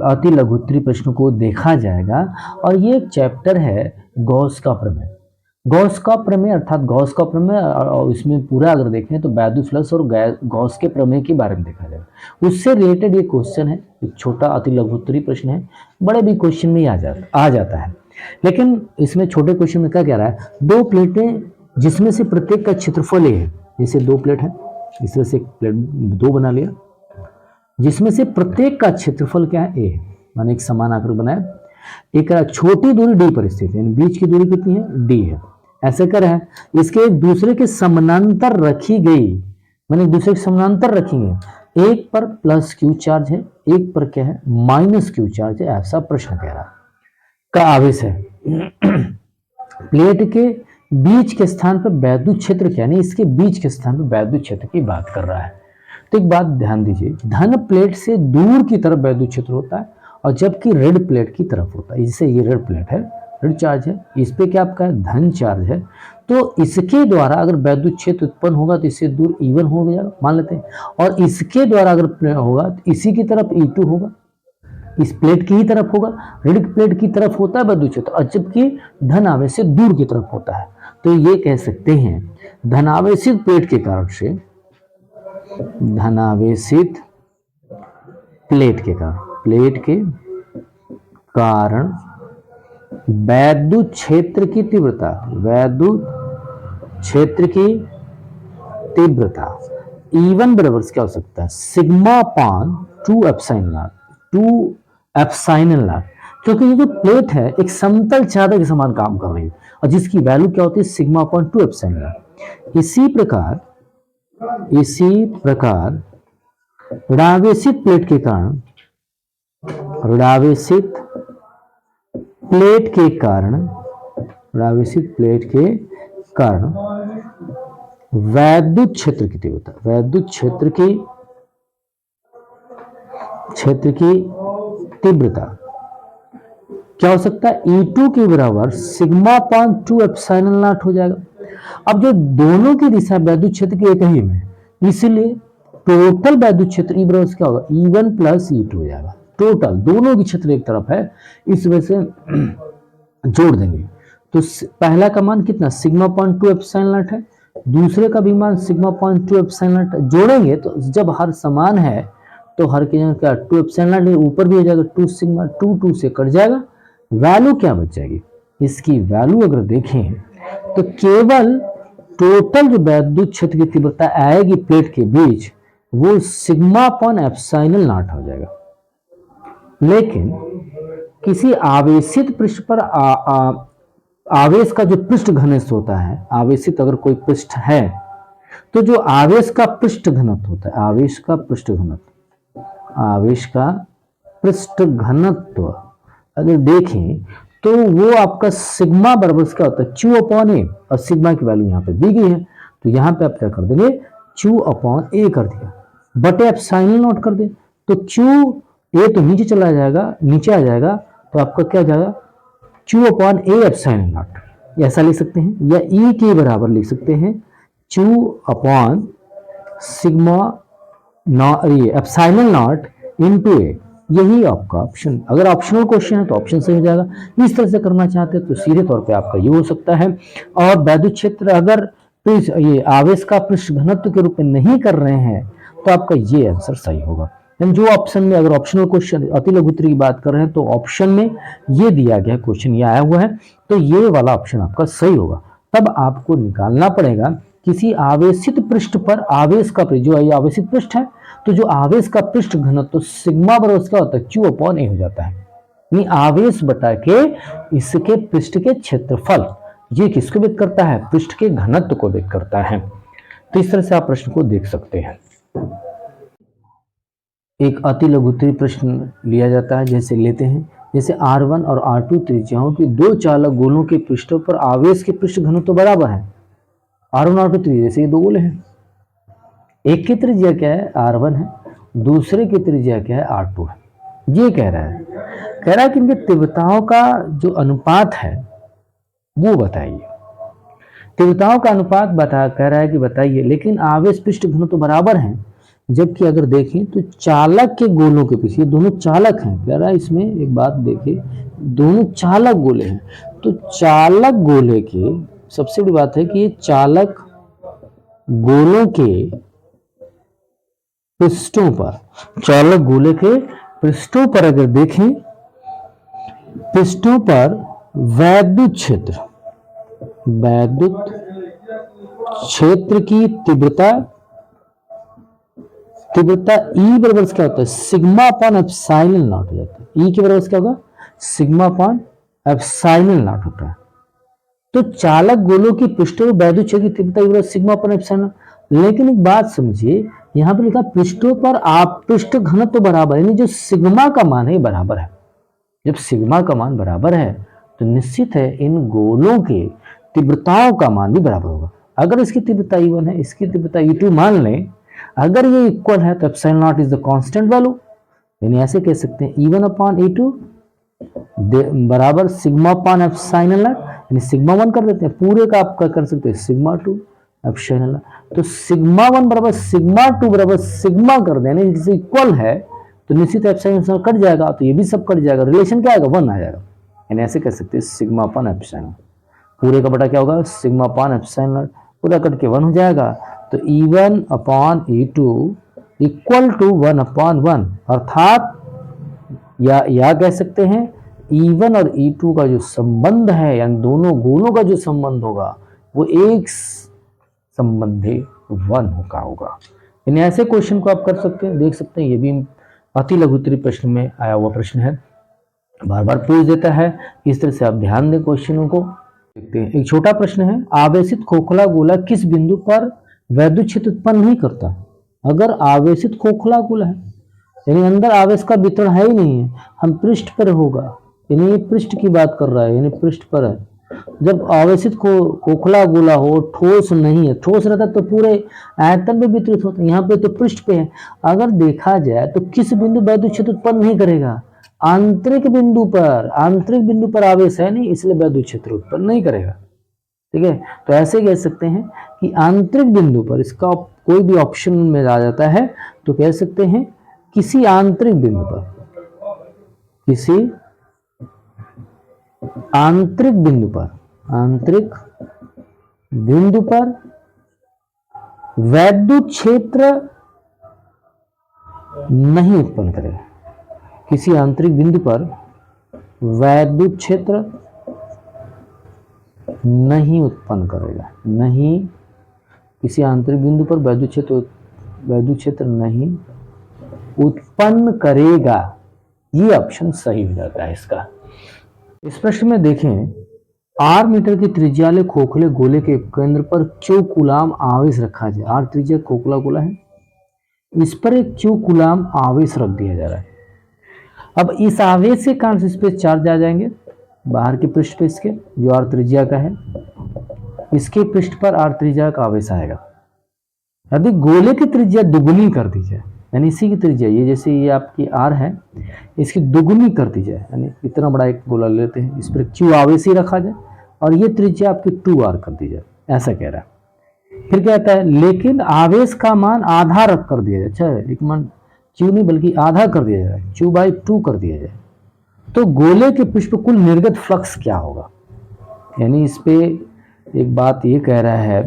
अति लघुत्तरी प्रश्न को देखा जाएगा। और ये एक चैप्टर है गॉस का प्रमेय। गॉस का प्रमेय अर्थात गॉस का प्रमेय, और इसमें पूरा अगर देखें तो बैदुस और गॉस के प्रमेय के बारे में देखा जाएगा। उससे रिलेटेड ये क्वेश्चन है, एक छोटा अति लघुत्तरी प्रश्न है, बड़े भी क्वेश्चन में आ जाता है। लेकिन इसमें छोटे क्वेश्चन में क्या कह रहा है, दो प्लेटें जिसमें से प्रत्येक का क्षेत्रफल ए है, जैसे दो प्लेट है, इस तरह से एक प्लेट दो बना लिया, जिसमें से प्रत्येक का क्षेत्रफल क्या है, ए है, माने एक समान आकृति बनाया। एक छोटी दूरी डी पर स्थित है, बीच की दूरी कितनी है, डी है। ऐसे कर है, इसके एक दूसरे के समानांतर रखी गई, माने एक दूसरे के समानांतर रखी गई, एक पर प्लस क्यू चार्ज है, एक पर क्या है, माइनस क्यू चार्ज है, ऐसा प्रश्न कह रहा का आवेश है। प्लेट के बीच के स्थान पर वैद्युत क्षेत्र क्या, नहीं इसके बीच के स्थान पर वैद्युत क्षेत्र की बात कर रहा है। तो एक बात ध्यान दीजिए, धन प्लेट से दूर की तरफ वैद्युत क्षेत्र होता है, और जबकि ऋण प्लेट की तरफ होता है। जैसे ये ऋण प्लेट है, ऋण चार्ज है, इस पे क्या आपका है, धन चार्ज है, तो इसके द्वारा अगर वैद्युत क्षेत्र उत्पन्न होगा तो इससे दूर E1 हो गया मान लेते हैं, और इसके द्वारा अगर होगा तो इसी की तरफ E2 होगा, इस प्लेट की ही तरफ होगा, ऋण प्लेट की तरफ होता है वैद्युत क्षेत्र, और जबकि धन आवेश से दूर की तरफ होता है। तो ये कह सकते हैं धनावेशित प्लेट के कारण से, धनावेशित प्लेट के कारण वैद्युत क्षेत्र की तीव्रता, वैद्युत क्षेत्र की तीव्रता E1 बराबर क्या हो सकता है, sigma upon 2 epsilon not, 2 epsilon not, क्योंकि ये जो प्लेट है एक समतल चादर के समान काम कर रही है, और जिसकी वैल्यू क्या होती है, सिग्मा अपान 2 एप्सिलॉन नॉट। इसी प्रकार ऋणावेशित प्लेट के कारण, ऋणावेशित प्लेट के कारण वैद्युत क्षेत्र की तीव्रता, वैद्युत क्षेत्र की तीव्रता क्या हो सकता है, E2 के बराबर सिग्मा अपान 2 एप्सिलॉन नॉट हो जाएगा। अब जो दोनों की दिशा वैद्युत क्षेत्र की एक ही में, इसलिए टोटल वैद्युत क्षेत्र E बराबर क्या होगा, E1 प्लस E2 हो जाएगा। टोटल दोनों की क्षेत्र एक तरफ है, इस वजह से जोड़ देंगे तो पहला का मान कितना, सिग्मा अपान 2 एप्सिलॉन नॉट है, दूसरे का भी मान सिग्मा अपान 2 एप्सिलॉन नॉट। जोड़ेंगे तो जब हर समान है तो हर के जगह क्या 2 एप्सिलॉन नॉट ऊपर भी हो जाएगा, 2 सिग्मा, 2 से कट जाएगा, वैल्यू क्या बच जाएगी, इसकी वैल्यू अगर देखें तो केवल टोटल जो वैद्युत क्षेत्र की तीव्रता आएगी प्लेट के बीच, वो सिग्मा अपॉन एप्सिलॉन नॉट हो जाएगा। लेकिन किसी आवेशित पृष्ठ पर आवेश का जो पृष्ठ घनत्व होता है, आवेशित अगर कोई पृष्ठ है तो जो आवेश का पृष्ठ घनत्व होता है, आवेश का पृष्ठ घनत्व अगर देखें तो वो आपका सिग्मा बराबर क्या होता है, q अपॉन ए, और सिग्मा की वैल्यू यहाँ पे दी गई है, तो यहाँ पे आप क्या कर देंगे, q अपॉन ए कर दिया, बटे एप्सिलॉन नॉट कर दे, तो q ए तो नीचे चला जाएगा, नीचे आ जाएगा, तो आपका क्या हो जाएगा, q upon A epsilon not, ऐसा लिख सकते हैं, या E के बराबर लिख सकते हैं q upon sigma epsilon not into A. यही आपका ऑप्शन, अगर ऑप्शनल क्वेश्चन है तो ऑप्शन सही हो जाएगा। इस तरह से करना चाहते हैं तो सीधे तौर पे आपका ये हो सकता है। और वैद्युत क्षेत्र अगर ये आवेश का पृष्ठ घनत्व के रूप में नहीं कर रहे हैं तो आपका ये आंसर सही होगा। जो ऑप्शन में, अगर ऑप्शनल क्वेश्चन अति लघुत्तरी की बात कर रहे हैं तो ऑप्शन में ये दिया गया क्वेश्चन ये आया हुआ है, तो ये वाला ऑप्शन आपका सही होगा। तब आपको निकालना पड़ेगा किसी आवेशित पृष्ठ पर आवेश का जो ये आवेशित पृष्ठ है, तो जो आवेश का पृष्ठ घनत्व तो सिग्मा बराबर क्या होता है, q अपॉन ए हो जाता है, यानी आवेश बटा के इसके पृष्ठ के क्षेत्रफल। ये किसको व्यक्त करता है, पृष्ठ के घनत्व को व्यक्त करता है। तो इस तरह से आप प्रश्न को देख सकते हैं। एक अति लघुत्तरी प्रश्न लिया जाता है, जैसे लेते हैं, जैसे R1 और R2 त्रिज्याओं की दो चालक गोलों के पृष्ठों पर आवेश के पृष्ठ घनत्व बराबर है। R1 और R2 त्रिज्या, जैसे ये दो गोले हैं, एक की त्रिज्या क्या है, R1 है, दूसरे की त्रिज्या क्या है, R2 है। ये कह रहा है कि इनके तीव्रताओं का जो अनुपात है वो बताइए। तीव्रताओं का अनुपात कह रहा है कि बताइए, लेकिन आवेश पृष्ठ घनत्व तो बराबर है, जबकि अगर देखें तो चालक के गोलों के पीछे, ये दोनों चालक हैं, कह रहा है इसमें एक बात देखिए, दोनों चालक गोले हैं। तो चालक गोले के, सबसे बड़ी बात है कि ये चालक गोलों के पृष्ठों पर, चालक गोले के पृष्ठों पर अगर देखें, पृष्ठों पर वैद्युत क्षेत्र की तीव्रता ई बराबर क्या होता है, सिग्मा अपॉन एप्सिलॉन नॉट हो जाता है। ई के बराबर क्या होगा, सिग्मा अपॉन एप्सिलॉन नॉट होता है। तो चालक गोलों की पृष्ठों पर वैद्युत क्षेत्र की तीव्रता ई बराबर सिग्मा अपॉन एप्सिलॉन। लेकिन एक बात समझिए, यहां पर लिखा पृष्ठों पर आपपृष्ठ घनत्व बराबर, यानी जो सिग्मा का मान है बराबर है। जब सिग्मा का मान बराबर है तो निश्चित है इन गोलों के तीव्रताओं का मान भी बराबर होगा। अगर इसकी तीव्रता E1 है, इसकी तीव्रता E2 मान लें, अगर ये इक्वल है तो epsilon not is the constant value, यानी ऐसे कह सकते हैं E1 अपॉन E2 बराबर सिग्मा अपॉन एप्सिलॉन नॉट, यानी सिग्मा 1 कर देते हैं, पूरे का आप कर सकते हैं सिग्मा 2 एप्सिलॉन नॉट। तो सिग्मा 1 बराबर सिग्मा 2 बराबर सिग्मा कर दें, यानी इससे इक्वल है तो निश्चित एप्सिलॉन कट जाएगा, तो ये भी सब कट जाएगा, रिलेशन क्या आएगा, 1 आ जाएगा। यानी ऐसे कह सकते हैं सिग्मा अपॉन एप्सिलॉन, पूरे का बटा क्या होगा, सिग्मा अपॉन एप्सिलॉन, पूरा कट के 1 हो जाएगा। तो E1 upon E2 equal to 1 upon 1, अर्थात या कह सकते हैं E1 और E2 का जो संबंध है, यानी दोनों गोलों का जो संबंध होगा वो एक संबंधी 1 होगा। यानी ऐसे क्वेश्चन को आप कर सकते हैं, देख सकते हैं, ये भी अति लघु उत्तरीय प्रश्न में आया हुआ प्रश्न है, बार बार पूछ देता है, इस तरह से आप ध्यान दें क्वेश्चनों को। देखते हैं, एक छोटा प्रश्न है, आवेशित खोखला गोला किस बिंदु पर वैद्युत क्षेत्र उत्पन्न नहीं करता। अगर आवेशित खोखला गोला है, यानी अंदर आवेश का वितरण है ही नहीं है, हम पृष्ठ पर होगा, यानी ये पृष्ठ की बात कर रहा है, यानी पृष्ठ पर है। जब आवेशित खोखला गोला हो, ठोस नहीं है, ठोस रहता तो पूरे आयतन में वितरित होता है, यहाँ पे तो पृष्ठ पे है। अगर देखा जाए तो किस बिंदु वैद्युत क्षेत्र उत्पन्न नहीं करेगा, आंतरिक बिंदु पर आवेश है नहीं, इसलिए वैद्युत क्षेत्र उत्पन्न नहीं करेगा। ठीक है, तो ऐसे कह सकते हैं कि आंतरिक बिंदु पर, इसका कोई भी ऑप्शन में आ जाता है तो कह सकते हैं किसी आंतरिक बिंदु पर, किसी आंतरिक बिंदु पर वैद्युत क्षेत्र नहीं उत्पन्न करेगा, किसी आंतरिक बिंदु पर वैद्युत क्षेत्र नहीं उत्पन्न करेगा, नहीं, किसी आंतरिक बिंदु पर वैद्युत क्षेत्र नहीं उत्पन्न करेगा, ये ऑप्शन सही हो जाता है इसका। इस प्रश्न में देखें, R मीटर की त्रिज्या वाले खोखले गोले के केंद्र पर Q कूलाम आवेश रखा जाए। R त्रिज्या खोखला गोला है, इस पर एक Q कूलाम आवेश रख दिया जा रहा है। अब इस आवेश के कारण इस पे चार्ज आ जाएंगे, बाहर के पृष्ठ पे इसके, जो R त्रिज्या का है, इसके पृष्ठ पर R त्रिज्या का आवेश आएगा। यदि गोले की त्रिज्या दुगुनी कर दी जाए, यानी इसी की त्रिज्या, ये जैसे ये आपकी R है, इसकी दुगुनी कर दी जाए, यानी इतना बड़ा एक गोला लेते हैं, इस पर Q आवेश ही रखा जाए और ये त्रिज्या आपकी 2R कर दी जाए, ऐसा कह रहा है। फिर कहता है लेकिन आवेश का मान आधा रख कर दिया जाए, अच्छा एक मान Q नहीं बल्कि आधा कर दिया जाए, Q/2 कर दिया जाए, तो गोले के पृष्ठ पर कुल निर्गत फ्लक्स क्या होगा। यानी इस पे एक बात ये कह रहा है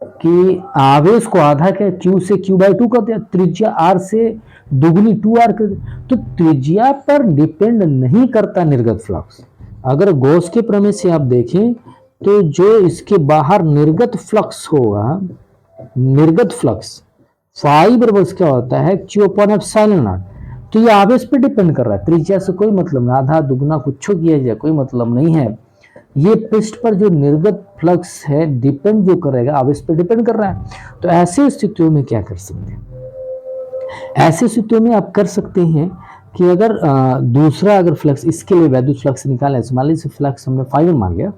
कि आवेश को आधा क्या, Q से Q/2 कर दिया, त्रिज्या R से दुगनी 2R कर दिया, तो त्रिज्या पर डिपेंड नहीं करता निर्गत फ्लक्स। अगर गॉस के प्रमेय से आप देखें तो जो इसके बाहर निर्गत फ्लक्स होगा, निर्गत फ्लक्स फाई बराबर क्या होता है, Q/ε0, तो ये आवेश पे डिपेंड कर रहा है, त्रिज्या से कोई मतलब नहीं, आधा दुगना कुछ किया जाए कोई मतलब नहीं है। ये पृष्ठ पर जो निर्गत फ्लक्स है डिपेंड जो करेगा आवेश पर डिपेंड कर रहा है। तो ऐसे स्थितियों में क्या कर सकते हैं, ऐसे स्थितियों में आप कर सकते हैं कि अगर दूसरा अगर फ्लक्स, इसके लिए वैद्युत फ्लक्स निकालें, मान लीजिए फ्लक्स हमने φ1 मान लिया,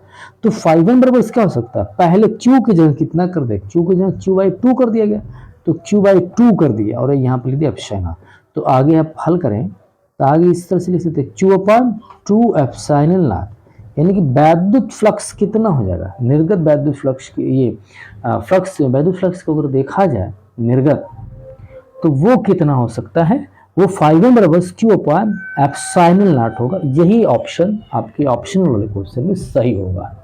तो φ1 बराबर क्या हो सकता है, पहले Q की जगह कितना कर दे, Q की जगह Q/2 कर दिया गया, तो Q/2 कर दिया और यहाँ पर लिख दिया एप्सिलॉन। तो आगे आप हल करें तो आगे इस तरह से लिख सकते हैं Q/2 एप्सिलॉन, यानी कि वैद्युत फ्लक्स कितना हो जाएगा, निर्गत वैद्युत फ्लक्स की, ये फ्लक्स वैद्युत फ्लक्स को अगर देखा जाए निर्गत, तो वो कितना हो सकता है, वो 5m/Q/ε0 होगा। यही ऑप्शन आपके ऑप्शनल वाले क्वेश्चन में सही होगा।